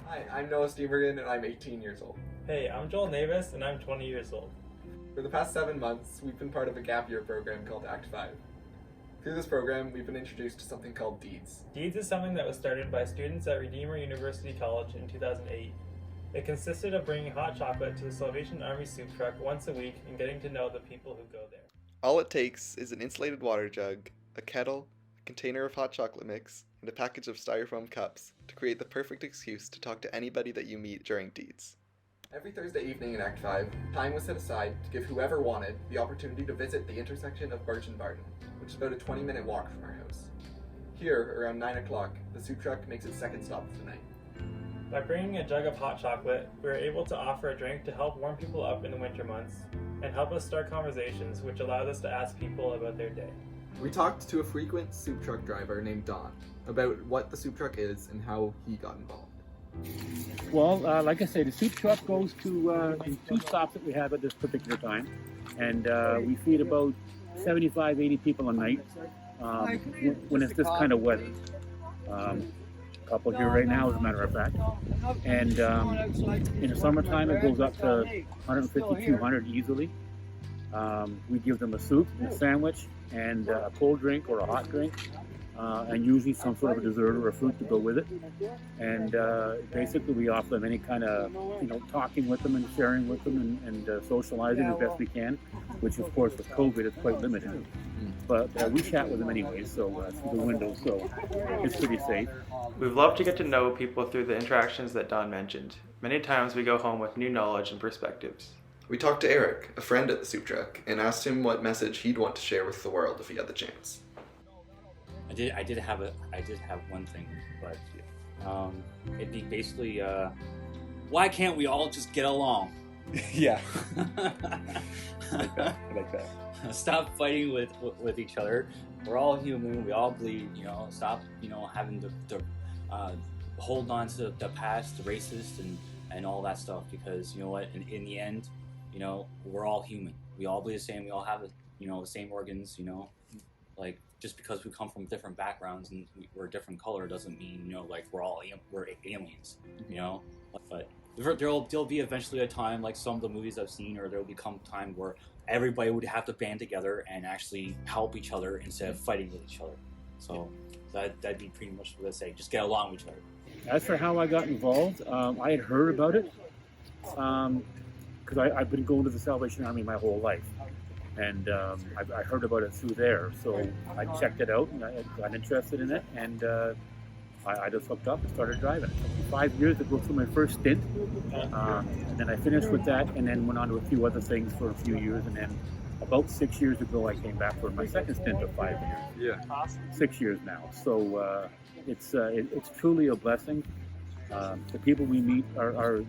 Hi, I'm Noah Stevergan and I'm 18 years old. Hey, I'm Joel Navis and I'm 20 years old. For the past 7 months, we've been part of a gap year program called Act 5. Through this program, we've been introduced to something called DEEDZ. DEEDZ is something that was started by students at Redeemer University College in 2008. It consisted of bringing hot chocolate to the Salvation Army soup truck once a week and getting to know the people who go there. All it takes is an insulated water jug, a kettle, a container of hot chocolate mix, and a package of styrofoam cups to create the perfect excuse to talk to anybody that you meet during DEEDZ. Every Thursday evening in Act 5, time was set aside to give whoever wanted the opportunity to visit the intersection of Birch and Barton, which is about a 20-minute walk from our house. Here, around 9 o'clock, the soup truck makes its second stop of the night. By bringing a jug of hot chocolate, we were able to offer a drink to help warm people up in the winter months and help us start conversations, which allowed us to ask people about their day. We talked to a frequent soup truck driver named Don about what the soup truck is and how he got involved. Well, like I say, the soup truck goes to 2 stops that we have at this particular time, and we feed about 75, 80 people a night when it's this kind of weather. A couple here right now, as a matter of fact. And in the summertime, it goes up to 150, 200 easily. We give them a soup, a sandwich, and a cold drink or a hot drink. And usually some sort of a dessert or a fruit to go with it. And basically we offer them any kind of, talking with them and sharing with them and socializing as best we can, which of course with COVID is quite limited. But we chat with them anyway, so through the window, so it's pretty safe. We've loved to get to know people through the interactions that Don mentioned. Many times we go home with new knowledge and perspectives. We talked to Eric, a friend at the soup truck, and asked him what message he'd want to share with the world if he had the chance. I did have one thing, but it'd be basically, why can't we all just get along? Yeah. I like that. Stop fighting with each other. We're all human. We all bleed. Stop. Having to hold on to the past, the racist and all that stuff. Because you know what? In the end, we're all human. We all bleed the same. We all have the same organs. Like just because we come from different backgrounds and we're a different color doesn't mean like we're aliens. But there'll be eventually a time, like some of the movies I've seen, or there'll become a time where everybody would have to band together and actually help each other instead of fighting with each other. So that'd be pretty much what I'd say. Just get along with each other. As for how I got involved, I had heard about it because I've been going to the Salvation Army my whole life. And I heard about it through there, so I checked it out and I got interested in it, and I just hooked up and started driving. It took me 5 years to go through my first stint, and then I finished with that, and then went on to a few other things for a few years, and then about 6 years ago I came back for my second stint of 5 years. Yeah. 6 years now, so it's truly a blessing. The people we meet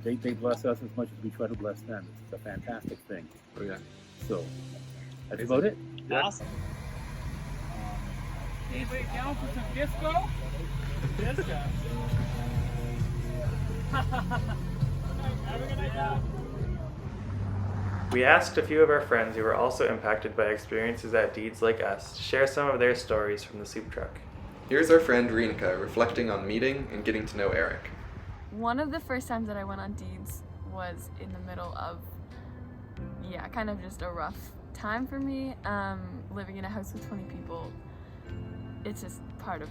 they bless us as much as we try to bless them. It's a fantastic thing. Oh yeah. So. That's about it. Awesome. Anybody down for some disco? Disco. Have a good night. We asked a few of our friends who were also impacted by experiences at DEEDZ like us to share some of their stories from the soup truck. Here's our friend Rinika reflecting on meeting and getting to know Eric. One of the first times that I went on DEEDZ was in the middle of, kind of just a rough time for me. Living in a house with 20 people, it's just part of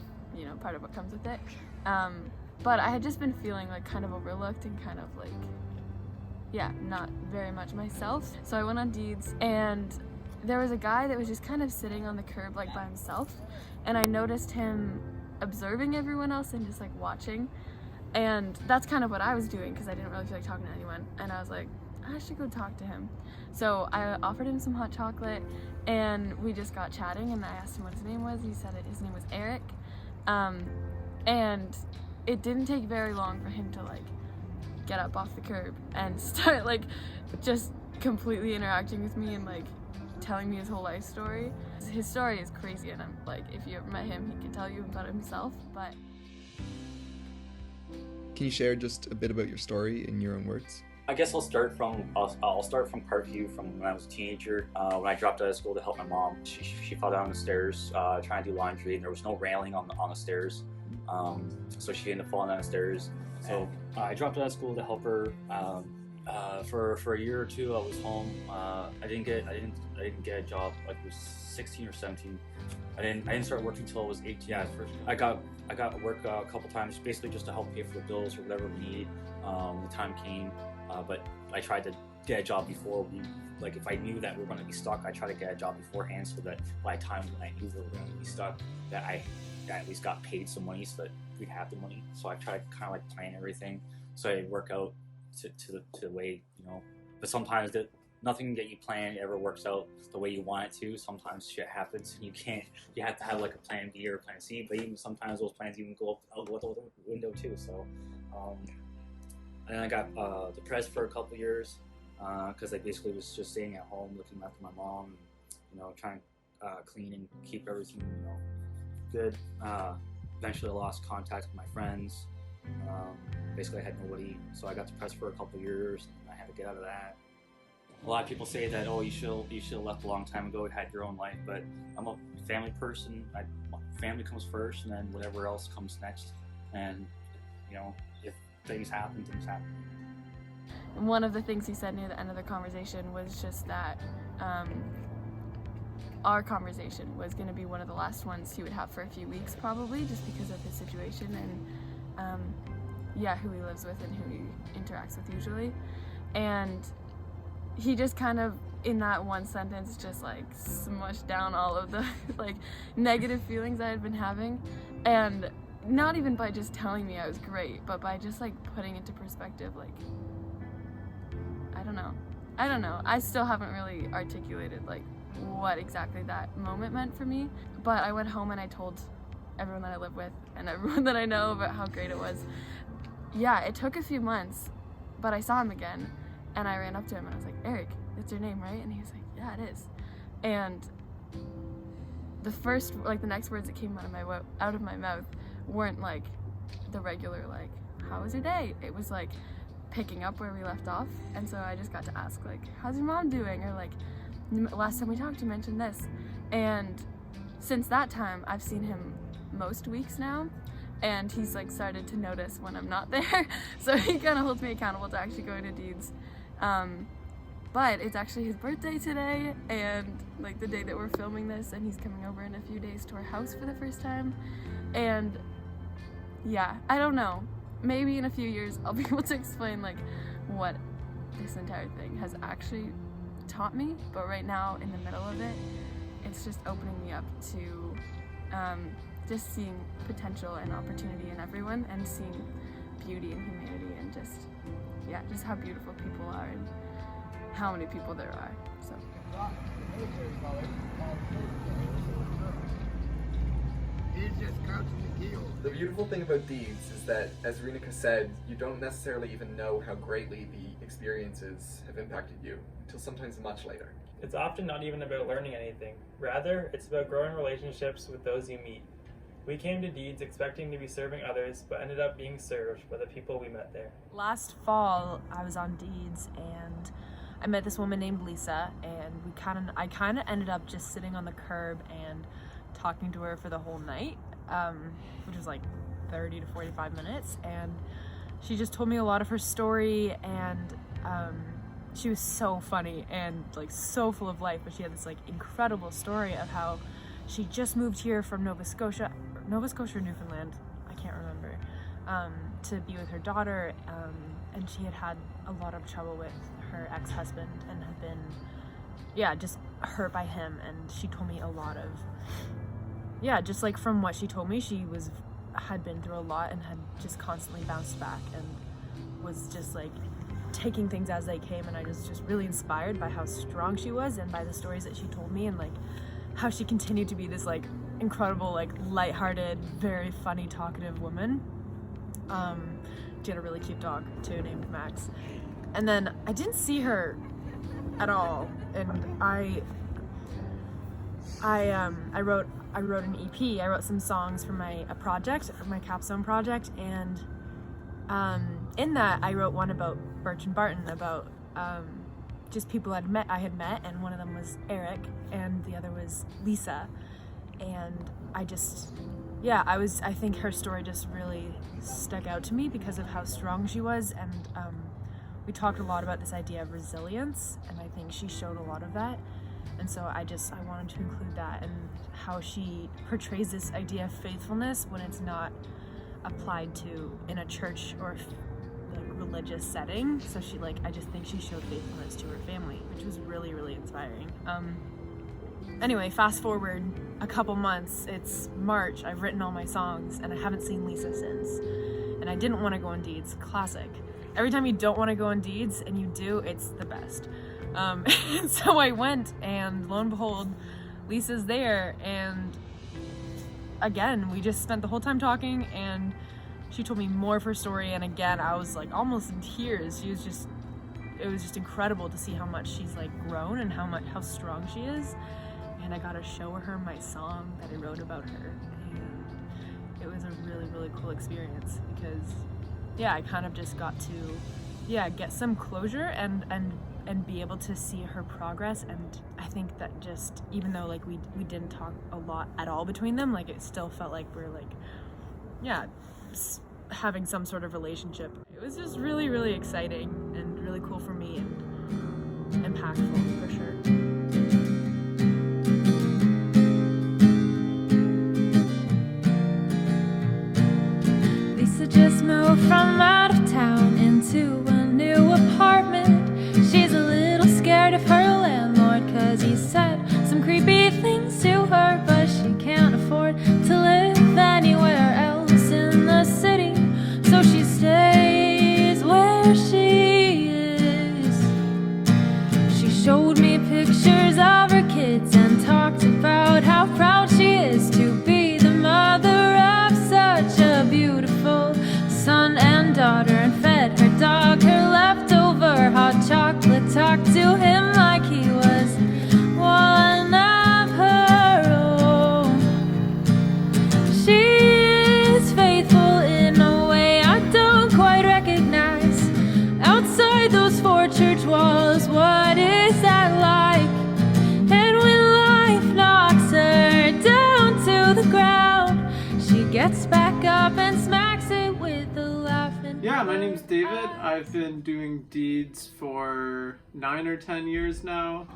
what comes with it. But I had just been feeling like kind of overlooked and kind of like, not very much myself. So I went on DEEDZ, and there was a guy that was just kind of sitting on the curb like by himself, and I noticed him observing everyone else and just like watching, and that's kind of what I was doing because I didn't really feel like talking to anyone, and I was like, I should go talk to him. So I offered him some hot chocolate, and we just got chatting, and I asked him what his name was. He said his name was Eric. And it didn't take very long for him to like get up off the curb and start like just completely interacting with me and like telling me his whole life story. His story is crazy, and I'm like, if you ever met him, he could tell you about himself, but. Can you share just a bit about your story in your own words? I guess I'll start from Parkview, from when I was a teenager. When I dropped out of school to help my mom, she fell down the stairs trying to do laundry, and there was no railing on the stairs. so she ended up falling down the stairs. So I dropped out of school to help her. For a year or two, I was home. I didn't get a job. Like, I was 16 or 17. I didn't start working until I was 18. Yeah, first I got work a couple times, basically just to help pay for the bills or whatever we needed. The time came, but I tried to get a job before like, if I knew that we were going to be stuck, I tried to get a job beforehand so that by the time when I knew we were going to be stuck, that I at least got paid some money so that we'd have the money. So I tried to kind of like plan everything so I work out to the way, but sometimes nothing that you plan ever works out the way you want it to. Sometimes shit happens and you have to have like a plan B or a plan C, but even sometimes those plans even go out the window too. So and I got depressed for a couple of years because I basically was just staying at home looking after my mom, trying to clean and keep everything good. Eventually I lost contact with my friends. Basically I had nobody, so I got depressed for a couple of years and I had to get out of that. A lot of people say that, oh, you should have left a long time ago and had your own life, but I'm a family person. Family comes first, and then whatever else comes next. And if things happen, things happen. One of the things he said near the end of the conversation was just that our conversation was going to be one of the last ones he would have for a few weeks, probably, just because of his situation and who he lives with and who he interacts with usually. And he just kind of, in that one sentence, just like smushed down all of the like negative feelings I had been having, and not even by just telling me I was great, but by just like putting into perspective, like, I don't know. I still haven't really articulated like what exactly that moment meant for me, but I went home and I told everyone that I live with and everyone that I know about how great it was. Yeah, it took a few months, but I saw him again. And I ran up to him and I was like, Eric, that's your name, right? And he was like, yeah, it is. And the next words that came out of my mouth weren't like the regular, like, how was your day? It was like picking up where we left off. And so I just got to ask, like, how's your mom doing? Or like, last time we talked, you mentioned this. And since that time, I've seen him most weeks now. And he's like started to notice when I'm not there. So he kind of holds me accountable to actually going to DEEDZ. But it's actually his birthday today, and like the day that we're filming this, and he's coming over in a few days to our house for the first time. And yeah, I don't know, maybe in a few years I'll be able to explain like what this entire thing has actually taught me, but right now in the middle of it, it's just opening me up to just seeing potential and opportunity in everyone, and seeing beauty and humanity, and just how beautiful people are and how many people there are. So the beautiful thing about DEEDZ is that, as Renika said, you don't necessarily even know how greatly the experiences have impacted you until sometimes much later. It's often not even about learning anything. Rather, it's about growing relationships with those you meet. We came to DEEDZ expecting to be serving others, but ended up being served by the people we met there. Last fall, I was on DEEDZ and I met this woman named Lisa, and I kind of ended up just sitting on the curb and talking to her for the whole night, which was like 30 to 45 minutes, and she just told me a lot of her story, and she was so funny and like so full of life, but she had this like incredible story of how she just moved here from Nova Scotia or Newfoundland, I can't remember, to be with her daughter, and she had a lot of trouble with her ex-husband and had been, just hurt by him. And she told me a lot of, just like from what she told me, she had been through a lot and had just constantly bounced back and was just like taking things as they came. And I was just really inspired by how strong she was and by the stories that she told me, and like how she continued to be this like incredible, like lighthearted, very funny, talkative woman. She had a really cute dog too named Max. And then I didn't see her at all, and I wrote an EP. I wrote some songs for my capstone project, and in that I wrote one about Birch and Barton, about just people I had met, and one of them was Eric and the other was Lisa. And I think her story just really stuck out to me because of how strong she was. And we talked a lot about this idea of resilience, and I think she showed a lot of that. And so I wanted to include that and how she portrays this idea of faithfulness when it's not applied to in a church or religious setting. So I just think she showed faithfulness to her family, which was really, really inspiring. Anyway, fast forward a couple months, it's March, I've written all my songs, and I haven't seen Lisa since. And I didn't want to go on DEEDZ, classic. Every time you don't want to go on DEEDZ and you do, it's the best. So I went, and lo and behold, Lisa's there, and again, we just spent the whole time talking, and she told me more of her story, and again, I was like almost in tears. It was just incredible to see how much she's like grown and how strong she is. And I got to show her my song that I wrote about her, and it was a really, really cool experience because, yeah, I kind of just got to, get some closure and be able to see her progress. And I think that just, even though like we didn't talk a lot at all between them, like it still felt like we're like, having some sort of relationship. It was just really, really exciting and really cool for me and impactful for sure. Just moved from out of town into a new apartment. She's a little scared of her landlord, cause he said some creepy things to her, but she can't afford to live anywhere else in the city, so she stays where she is. She showed me pictures of her kids and talked about how proud she is to be the mother of such a beautiful son and daughter, and fed her dog her leftover hot chocolate, talked to him like he was one of her own. She is faithful in a way I don't quite recognize. Outside those four church walls, what is that like? And when life knocks her down to the ground, she gets back up and smacks it with a laugh. Yeah, my name's David. I've been doing DEEDZ for 9 or 10 years now.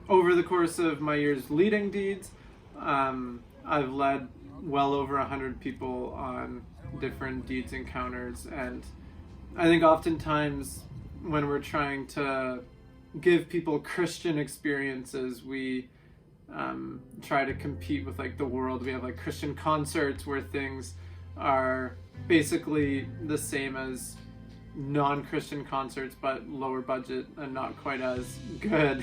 Over the course of my years leading DEEDZ, I've led well over 100 people on different DEEDZ encounters, and I think oftentimes when we're trying to give people Christian experiences, we try to compete with like the world. We have like Christian concerts where things are basically the same as non-Christian concerts but lower budget and not quite as good.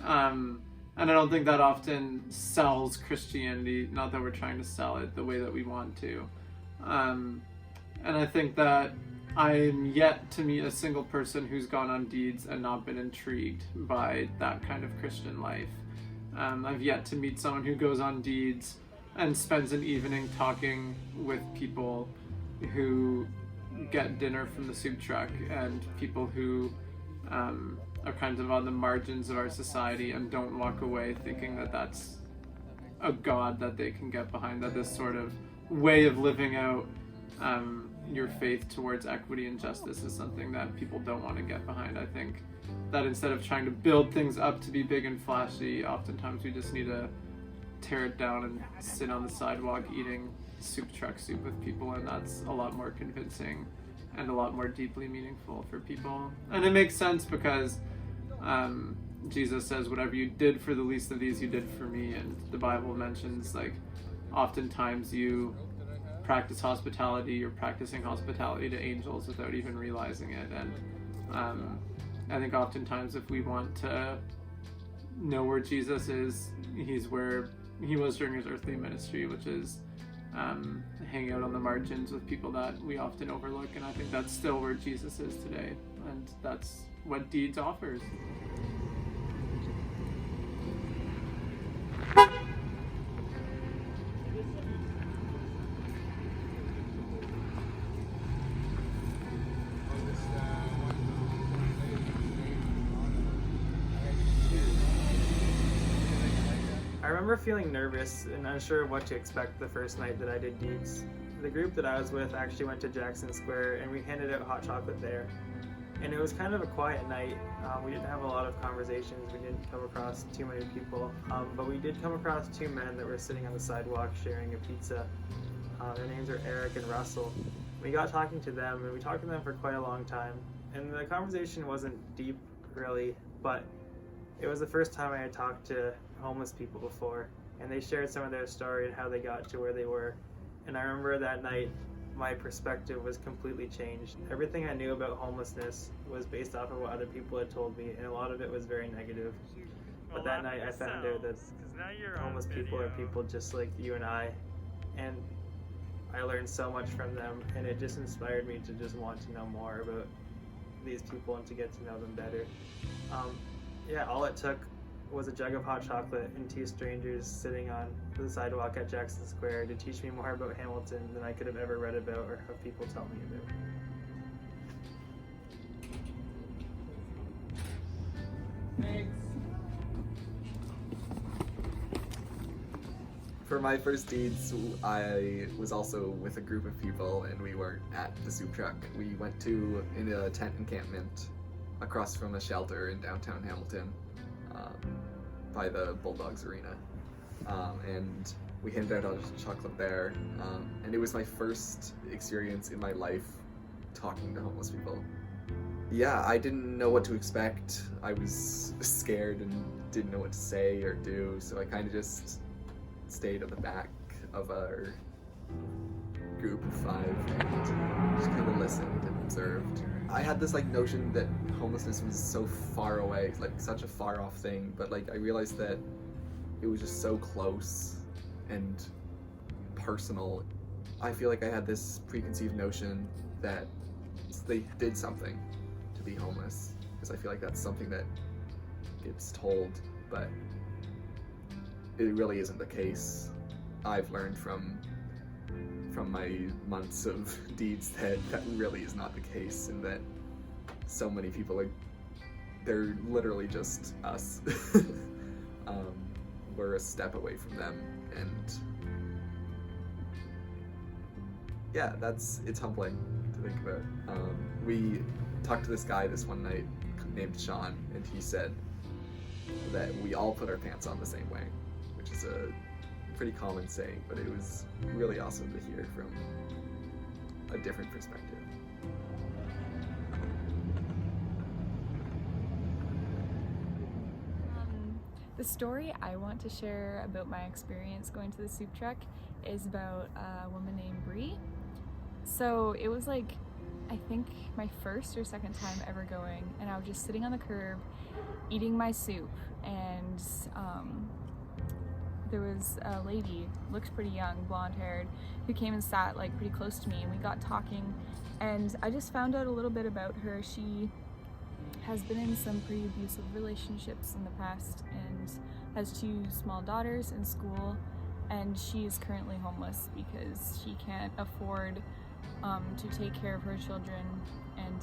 And I don't think that often sells Christianity, not that we're trying to sell it the way that we want to. And I think that I'm yet to meet a single person who's gone on DEEDZ and not been intrigued by that kind of Christian life. I've yet to meet someone who goes on DEEDZ and spends an evening talking with people who get dinner from the soup truck and people who are kind of on the margins of our society and don't walk away thinking that that's a God that they can get behind, that this sort of way of living out your faith towards equity and justice is something that people don't want to get behind. I think that instead of trying to build things up to be big and flashy, oftentimes we just need to tear it down and sit on the sidewalk eating soup truck soup with people, and that's a lot more convincing and a lot more deeply meaningful for people. And it makes sense because Jesus says, whatever you did for the least of these, you did for me. And the Bible mentions like oftentimes you practice hospitality, you're practicing hospitality to angels without even realizing it. And I think oftentimes if we want to know where Jesus is, he's where he was during his earthly ministry, which is hanging out on the margins with people that we often overlook. And I think that's still where Jesus is today, and that's what DEEDZ offers. remember feeling nervous and unsure of what to expect the first night that I did DEEDZ. The group that I was with actually went to Jackson Square and we handed out hot chocolate there. And it was kind of a quiet night. We didn't have a lot of conversations. We didn't come across too many people. But we did come across two men that were sitting on the sidewalk sharing a pizza. Their names are Eric and Russell. We got talking to them, and we talked to them for quite a long time. And the conversation wasn't deep, really, but it was the first time I had talked to homeless people before. And they shared some of their story and how they got to where they were. And I remember that night, my perspective was completely changed. Everything I knew about homelessness was based off of what other people had told me, and a lot of it was very negative. But that night I found out that homeless people are people just like you and I, and I learned so much from them, and it just inspired me to just want to know more about these people and to get to know them better. Yeah, all it took was a jug of hot chocolate and two strangers sitting on the sidewalk at Jackson Square to teach me more about Hamilton than I could have ever read about or have people tell me about. Thanks. For my first DEEDZ, I was also with a group of people and we weren't at the soup truck. We went to a tent encampment across from a shelter in downtown Hamilton by the Bulldogs Arena. And we handed out chocolate there. And it was my first experience in my life talking to homeless people. Yeah, I didn't know what to expect. I was scared and didn't know what to say or do, so I kind of just stayed at the back of our group of 5 and just kind of listened and observed. I had this notion that homelessness was so far away, such a far off thing, but I realized that it was just so close and personal. I feel like I had this preconceived notion that they did something to be homeless, because I feel like that's something that gets told, but it really isn't the case. I've learned from my months of DEEDZ that really is not the case, and that so many people they're literally just us. We're a step away from them, and yeah, it's humbling to think about. We talked to this guy this one night named Sean, and he said that we all put our pants on the same way, which is a pretty common saying, but it was really awesome to hear from a different perspective. The story I want to share about my experience going to the soup truck is about a woman named Bree. So it was I think my first or second time ever going, and I was just sitting on the curb eating my soup, and there was a lady, looked pretty young, blonde haired, who came and sat pretty close to me, and we got talking, and I just found out a little bit about her. She has been in some pretty abusive relationships in the past and has 2 small daughters in school, and she is currently homeless because she can't afford to take care of her children and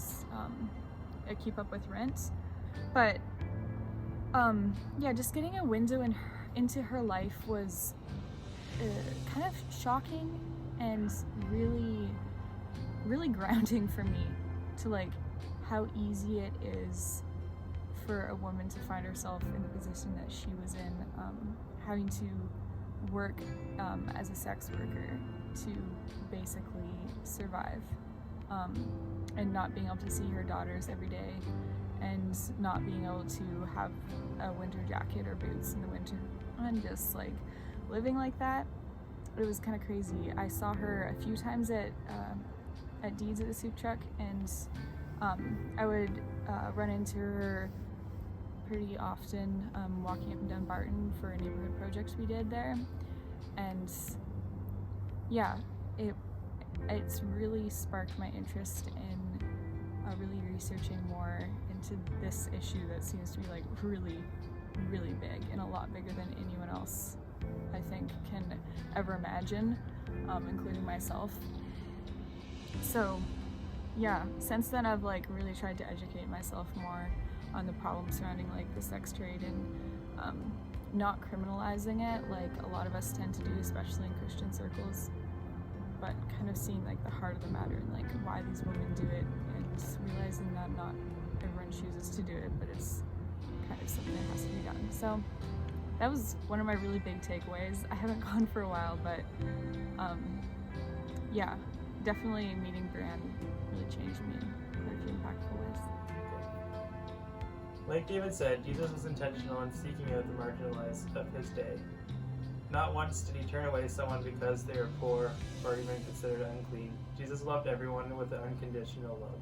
keep up with rent. But yeah, just getting a window into her life was kind of shocking and really grounding for me, to how easy it is for a woman to find herself in the position that she was in, having to work as a sex worker to basically survive, and not being able to see her daughters every day, and not being able to have a winter jacket or boots in the winter, and just living like that. It was kind of crazy. I saw her a few times at DEEDZ at the soup truck, and I would run into her pretty often walking up and down Barton for a neighborhood project we did there. And yeah, it's really sparked my interest in really researching more into this issue that seems to be really big, and a lot bigger than anyone else I think can ever imagine, including myself. So yeah, since then I've really tried to educate myself more on the problems surrounding the sex trade, and not criminalizing it like a lot of us tend to do, especially in Christian circles, but kind of seeing like the heart of the matter and like why these women do it, and realizing that not everyone chooses to do it, but it's kind of something that has to be done. So that was one of my really big takeaways. I haven't gone for a while, but yeah, definitely meeting Brienne really changed me in quite a few impactful ways. Like David said, Jesus was intentional in seeking out the marginalized of his day. Not once did he turn away someone because they were poor or even considered unclean. Jesus loved everyone with an unconditional love.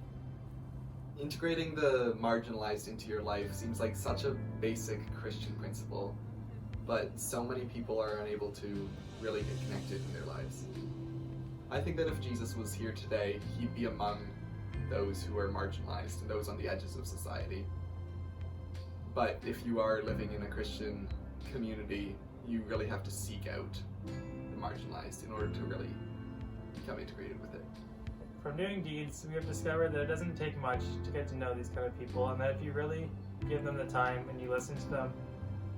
Integrating the marginalized into your life seems like such a basic Christian principle, but so many people are unable to really get connected in their lives. I think that if Jesus was here today, he'd be among those who are marginalized and those on the edges of society. But if you are living in a Christian community, you really have to seek out the marginalized in order to really become integrated with it. From doing Deeds, we have discovered that it doesn't take much to get to know these kind of people, and that if you really give them the time and you listen to them,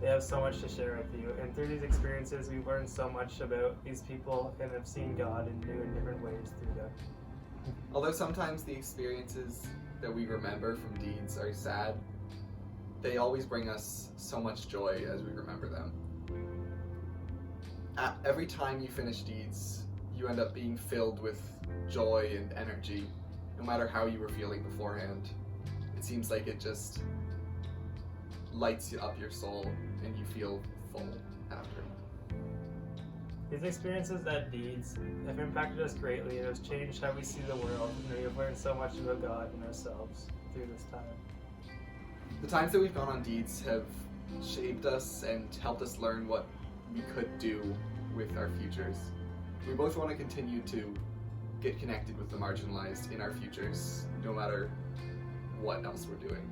they have so much to share with you. And through these experiences, we've learned so much about these people and have seen God in new and different ways through them. Although sometimes the experiences that we remember from Deeds are sad, they always bring us so much joy as we remember them. Every time you finish Deeds, you end up being filled with joy and energy, no matter how you were feeling beforehand. It seems like it just lights up your soul and you feel full after. These experiences at Deeds have impacted us greatly and has changed how we see the world, and we have learned so much about God and ourselves through this time. The times that we've gone on Deeds have shaped us and helped us learn what we could do with our futures. We both want to continue to get connected with the marginalized in our futures, no matter what else we're doing.